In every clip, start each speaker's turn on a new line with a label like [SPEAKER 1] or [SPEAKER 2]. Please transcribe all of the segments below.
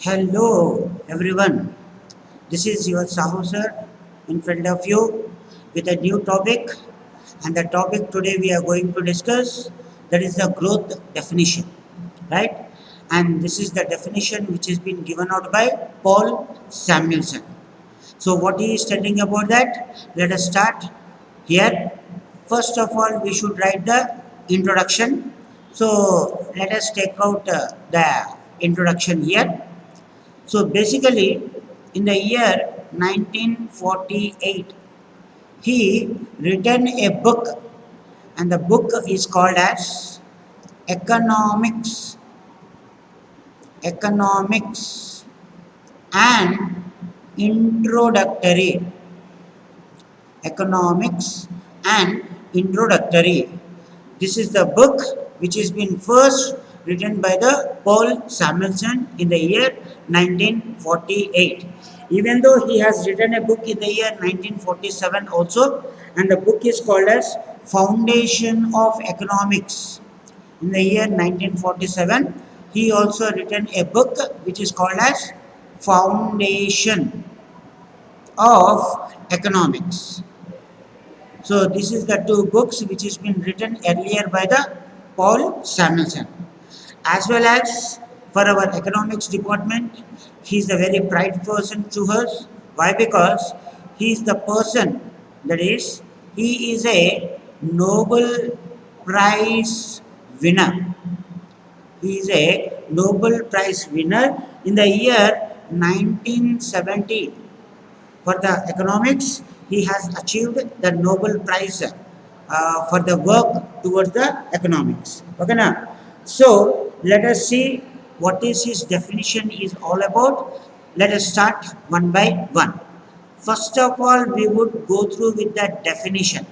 [SPEAKER 1] Hello everyone, this is your Sahu sir in front of you with a new topic, and the topic today we are going to discuss, that is the growth definition, right? And this is the definition which has been given out by Paul Samuelson. So what he is telling about that, let us start here. First of all, we should write the introduction. So let us take out the introduction here. So basically, in the year 1948, he written a book, and the book is called as Economics, Economics and Introductory, Economics and Introductory. This is the book which has been first written by the Paul Samuelson in the year 1948. Even though he has written a book in the year 1947 also, and the book is called as Foundation of Economics. In the year 1947, he also written a book which is called as Foundation of Economics. So this is the two books which has been written earlier by the Paul Samuelson. As well as for our economics department, he is a very bright person to us. Why? Because he is the person, that is, he is a Nobel Prize winner. He is a Nobel Prize winner in the year 1970. For the economics, he has achieved the Nobel Prize for the work towards the economics. Okay, now, so let us see what is his definition is all about. Let us start one by one. First of all, we would go through with the definition.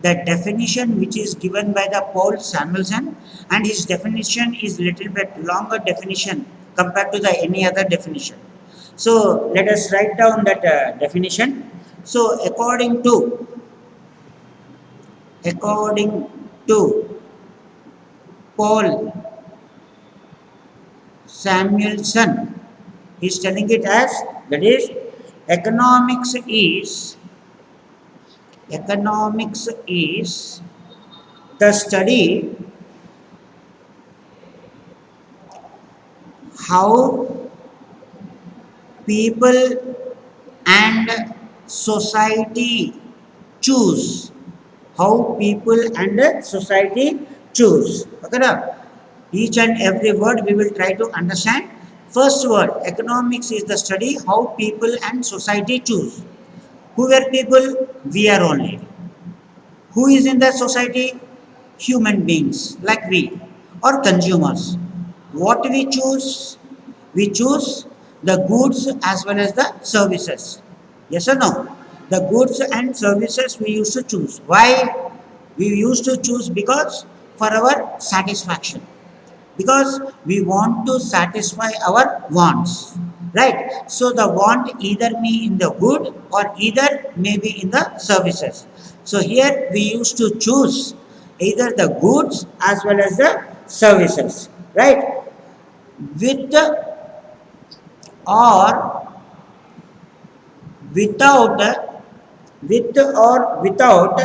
[SPEAKER 1] The definition which is given by the Paul Samuelson, and his definition is little bit longer definition compared to the any other definition. So let us write down that definition. So according to Paul Samuelson, he is telling it as, that is, economics is the study how people and society choose, how people and society choose. Okay, now, each and every word we will try to understand. First word, economics is the study how people and society choose. Who are people? We are only. Who is in the society? Human beings like we, or consumers. What we choose? We choose the goods as well as the services. Yes or no? The goods and services we used to choose. Why? We used to choose because for our satisfaction. Because we want to satisfy our wants, right? So the want either be in the good or either maybe in the services. So here we used to choose either the goods as well as the services, right? With or without, with or without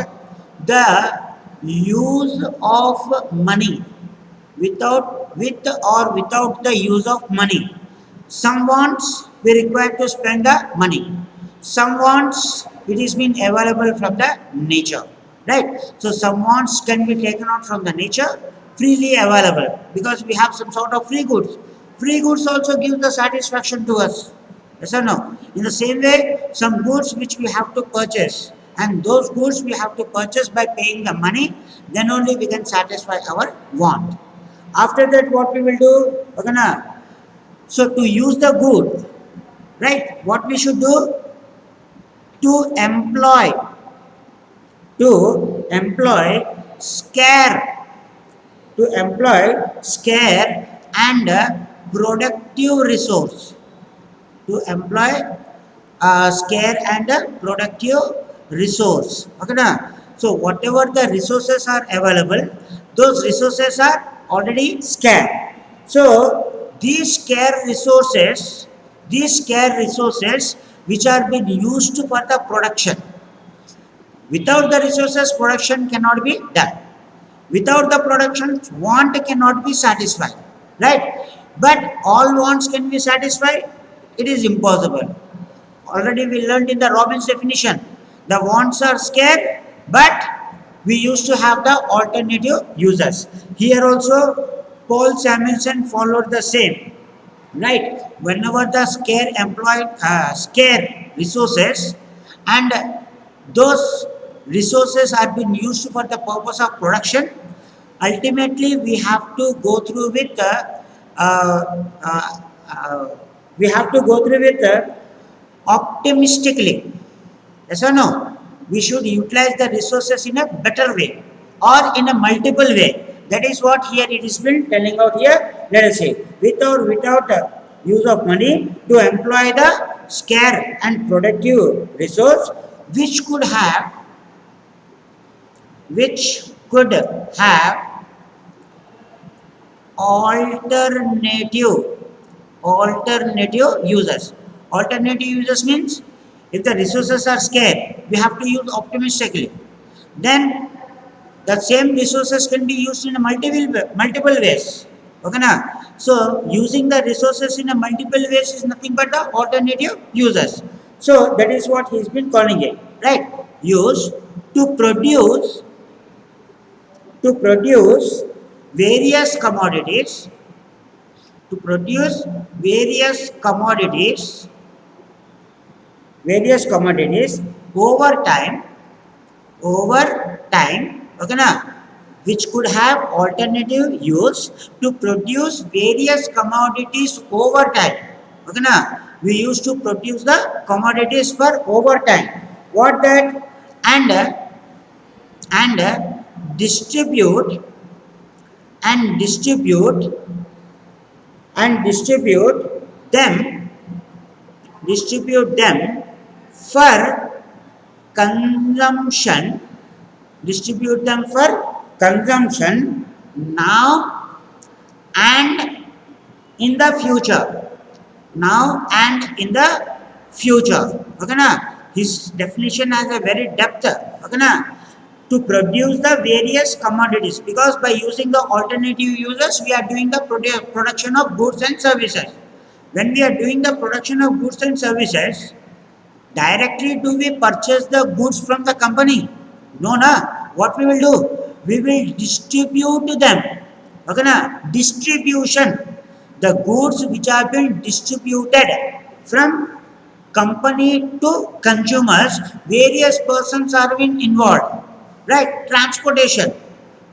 [SPEAKER 1] the use of money, with or without the use of money. Some wants we require to spend the money. Some wants it is being available from the nature. Right? So some wants can be taken out from the nature, freely available, because we have some sort of free goods. Free goods also give the satisfaction to us. Yes or no? In the same way, some goods which we have to purchase, and those goods we have to purchase by paying the money, then only we can satisfy our want. After that, what we will do? Okay, na? So to use the good, right? What we should do? To employ, to employ scare, to employ scare and productive resource. To employ scare and productive resource. Okay, na? So whatever the resources are available, those resources are already scarce. So these scarce resources which are being used for the production. Without the resources, production cannot be done. Without the production, want cannot be satisfied. Right? But all wants can be satisfied? It is impossible. Already we learned in the Robbins definition. The wants are scarce, but we used to have the alternative uses. Here also, Paul Samuelson followed the same. Right? Whenever the scarce resources and those resources are being used for the purpose of production, ultimately we have to go through with uh, uh, uh, we have to go through with optimistically. Yes or no? We should utilize the resources in a better way or in a multiple way. That is what here it is been telling out here. Let us say without use of money to employ the scarce and productive resource which could have which could have alternative uses. Alternative uses means if the resources are scarce, we have to use optimistically. Then the same resources can be used in a multiple ways. Okay na? So using the resources in a multiple ways is nothing but the alternative uses. So that is what he's been calling it. Right? Use to produce to produce various commodities to produce various commodities over time, okay na, which could have alternative use to produce various commodities over time. Okay na, we used to produce the commodities for over time. What that? And distribute and them distribute them for consumption now and in the future. Okay na, his definition has a very depth. Okay na, to produce the various commodities, because by using the alternative uses we are doing the production of goods and services. When we are doing the production of goods and services, directly do we purchase the goods from the company? No na. What we will do, we will distribute them. Okay na, distribution, the goods which are being distributed from company to consumers, various persons are being involved. Right? Transportation,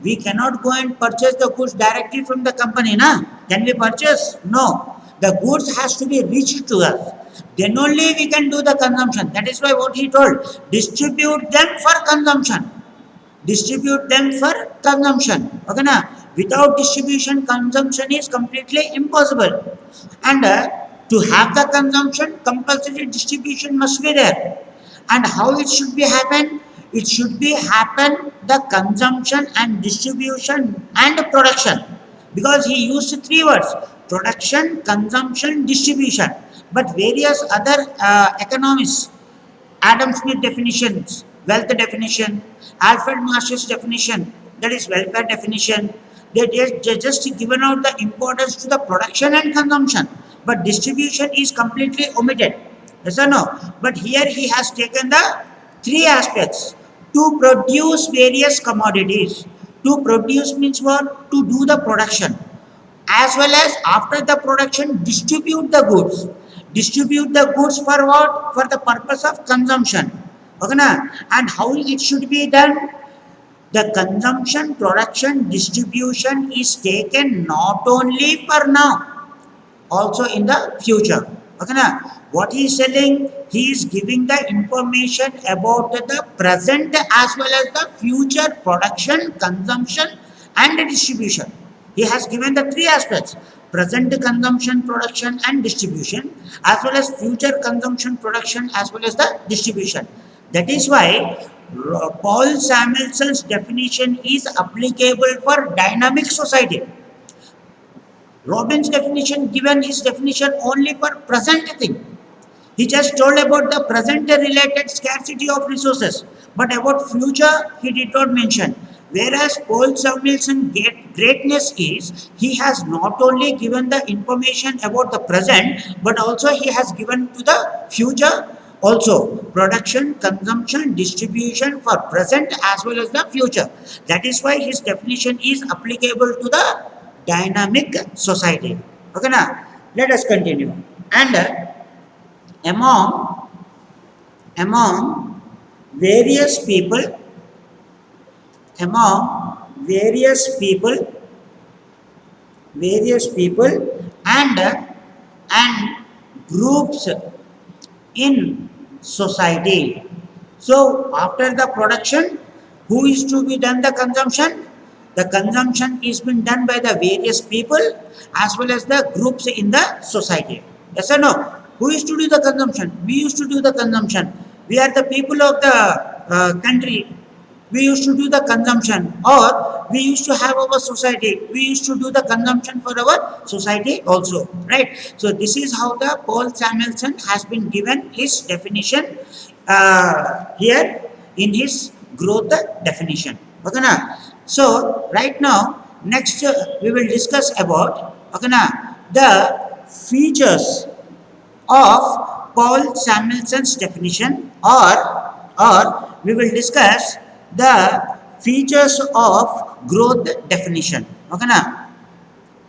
[SPEAKER 1] we cannot go and purchase the goods directly from the company na. Can we purchase? No, the goods has to be reached to us, then only we can do the consumption. That is why what he told, distribute them for consumption. Okay na, without distribution consumption is completely impossible. And to have the consumption, compulsory distribution must be there. And how it should be happen? It should be happen the consumption and distribution and production, because he used three words: production, consumption, distribution. But various other economists, Adam Smith definitions, wealth definition, Alfred Marshall's definition, that is welfare definition, they just given out the importance to the production and consumption, but distribution is completely omitted. Yes or no? But here he has taken the three aspects: to produce various commodities. To produce means what? To do the production, as well as after the production distribute the goods. Distribute the goods for what? For the purpose of consumption. Okay na? And how it should be done? The consumption, production, distribution is taken not only for now, also in the future. Okay na? What he is telling, he is giving the information about the present as well as the future production, consumption and distribution. He has given the three aspects: present consumption, production and distribution, as well as future consumption, production as well as the distribution. That is why Paul Samuelson's definition is applicable for dynamic society. Robbins' definition given his definition only for present thing. He just told about the present related scarcity of resources, but about future he did not mention. Whereas Paul Samuelson greatness is he has not only given the information about the present, but also he has given to the future also production, consumption, distribution for present as well as the future. That is why his definition is applicable to the dynamic society. Okay, now let us continue. And among among various people among various people and groups in society. So after the production, who is to be done the consumption? The consumption is being done by the various people as well as the groups in the society. Yes or no? Who is to do the consumption? We used to do the consumption. We are the people of the country. We used to do the consumption, or we used to have our society. We used to do the consumption for our society also, right? So this is how the Paul Samuelson has been given his definition here in his growth definition. Okay, now. So right now, next we will discuss about okay, now, the features of Paul Samuelson's definition, or we will discuss the features of growth definition. Okay, now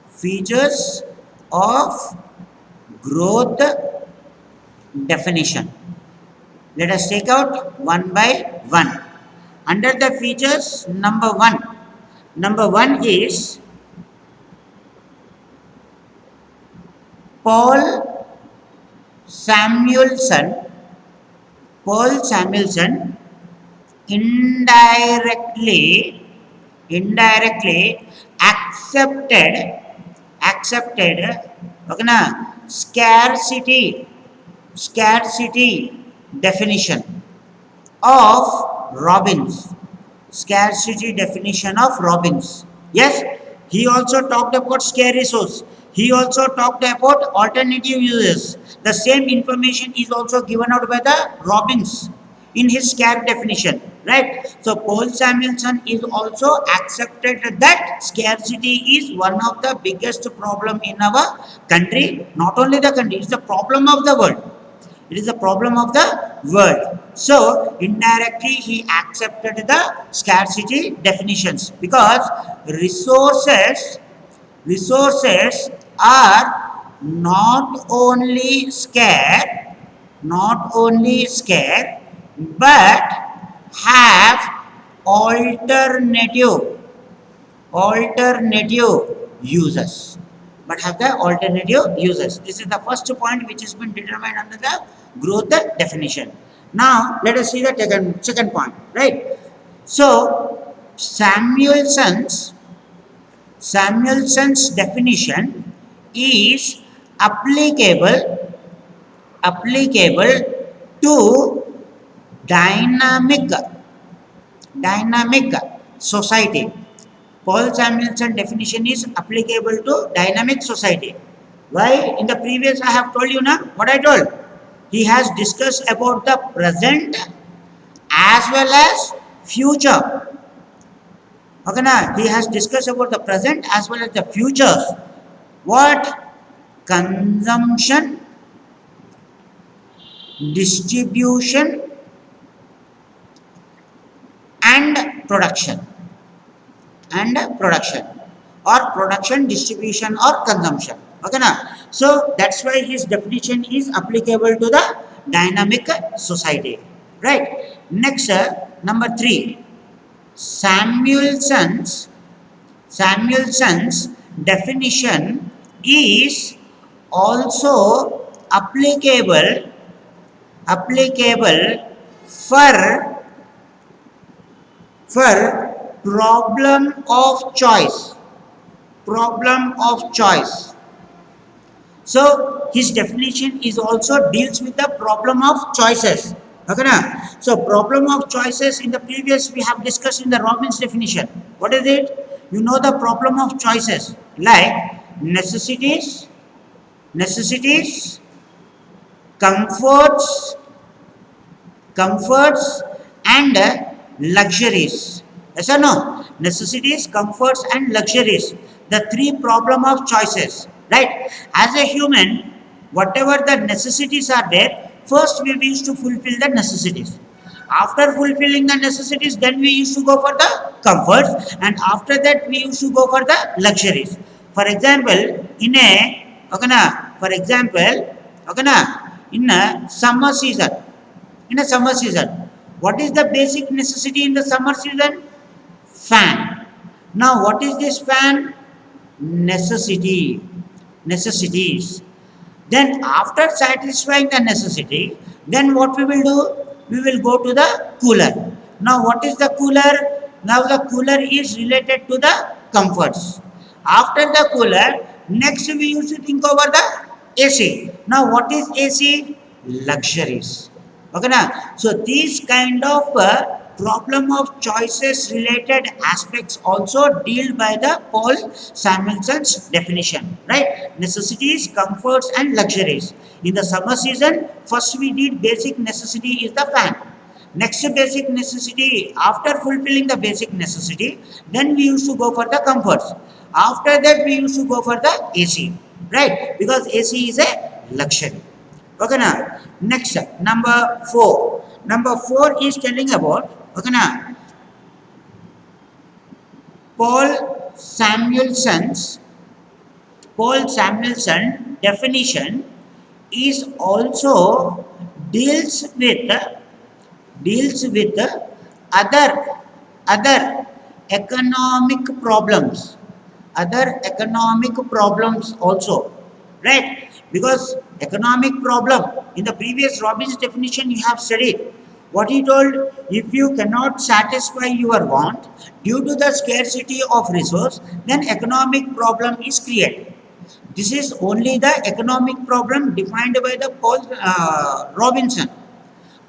[SPEAKER 1] features of growth definition. Let us take out one by one. Under the features, number one is Paul Samuelson indirectly accepted okay, na, scarcity definition of Robbins. Scarcity definition of Robbins. Yes, he also talked about scarce resource. He also talked about alternative uses. The same information is also given out by the Robbins in his scarce definition, right? So Paul Samuelson is also accepted that scarcity is one of the biggest problem in our country. Not only the country, it's the problem of the world. It is a problem of the world. So indirectly he accepted the scarcity definitions because resources are not only scarce, but have alternative uses. This is the first point which has been determined under the growth definition. Now let us see the second point, right? So Samuelson's definition is applicable to dynamic society. Paul Samuelson definition is applicable to dynamic society. Why? In the previous I have told you now what I told. He has discussed about the present as well as future. Okay, now he has discussed about the present as well as the futures. What? Consumption, distribution, and production. Or production, distribution, or consumption. Okay, now so that's why his definition is applicable to the dynamic society, right? Next, number 3, Samuelson's definition is also applicable for problem of choice. So his definition is also deals with the problem of choices. Okay, now so problem of choices in the previous we have discussed in the Robbins definition. What is it? You know the problem of choices, like necessities, necessities, comforts, comforts and luxuries. Yes or no? Necessities, comforts and luxuries. The three problem of choices. Right? As a human, whatever the necessities are there, first we used to fulfill the necessities. After fulfilling the necessities, then we used to go for the comforts, and after that we used to go for the luxuries. For example, in a okay na, for example, okay na, in a summer season, in a summer season, what is the basic necessity in the summer season? Fan. Now what is this fan? Necessity, necessities. Then after satisfying the necessity, then what we will do? We will go to the cooler. Now what is the cooler? Now the cooler is related to the comforts. After the cooler, next we used to think over the AC. Now what is AC? Luxuries. Okay now, so these kind of problem of choices related aspects also deal by the Paul Samuelson's definition, right? Necessities, comforts and luxuries. In the summer season, first we did basic necessity is the fan. Next basic necessity, after fulfilling the basic necessity, then we used to go for the comforts. After that we used to go for the AC, right? Because AC is a luxury. Okay now, next number 4. Number 4 is telling about, okay now, Paul Samuelson's Paul Samuelson definition is also deals with other other economic problems, other economic problems also, right? Because economic problem, in the previous Robbins definition you have studied what he told. If you cannot satisfy your want due to the scarcity of resource, then economic problem is created. This is only the economic problem defined by the Paul Robinson.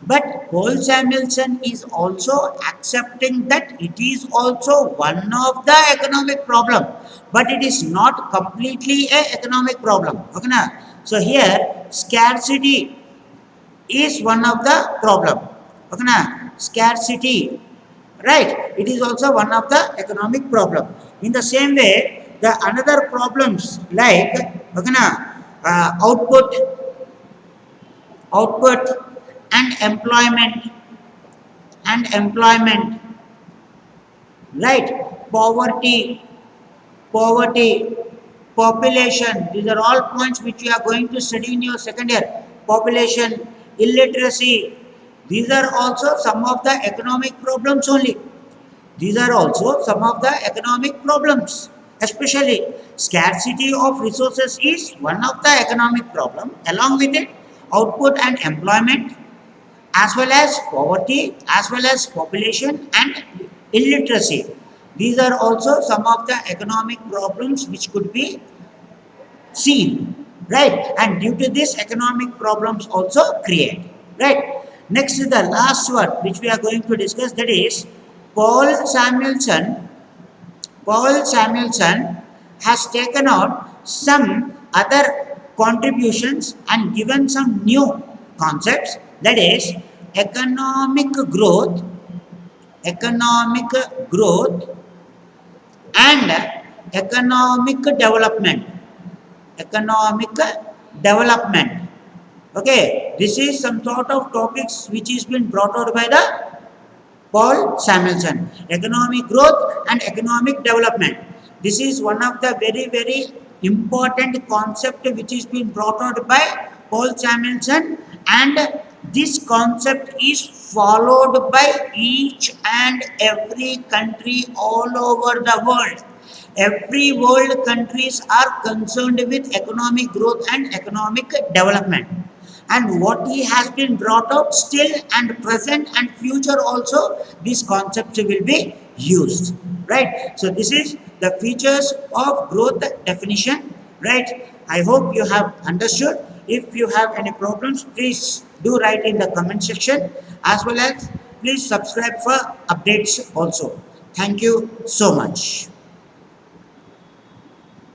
[SPEAKER 1] But Paul Samuelson is also accepting that it is also one of the economic problem, but it is not completely a economic problem. Okay, na? So here scarcity is one of the problem. Okay, na? Scarcity, right? It is also one of the economic problem. In the same way, the another problems like okay, na, output, output and employment, right? Poverty, poverty, population, these are all points which you are going to study in your second year. Population, illiteracy, these are also some of the economic problems only. These are also some of the economic problems. Especially scarcity of resources is one of the economic problem. Along with it, output and employment, as well as poverty, as well as population and illiteracy. These are also some of the economic problems which could be seen, right? And due to this, economic problems also create, right? Next is the last one which we are going to discuss, that is Paul Samuelson. Paul Samuelson has taken out some other contributions and given some new concepts, that is economic growth, economic growth and economic development, economic development. Okay, this is some sort of topics which is been brought out by the Paul Samuelson. Economic growth and economic development. This is one of the very, very important concept which is being brought out by Paul Samuelson, and this concept is followed by each and every country all over the world. Every world countries are concerned with economic growth and economic development, and what he has been brought out still and present and future also, this concept will be used, right? So this is the features of growth definition, right? I hope you have understood. If you have any problems, please do write in the comment section, as well as please subscribe for updates also. Thank you so much.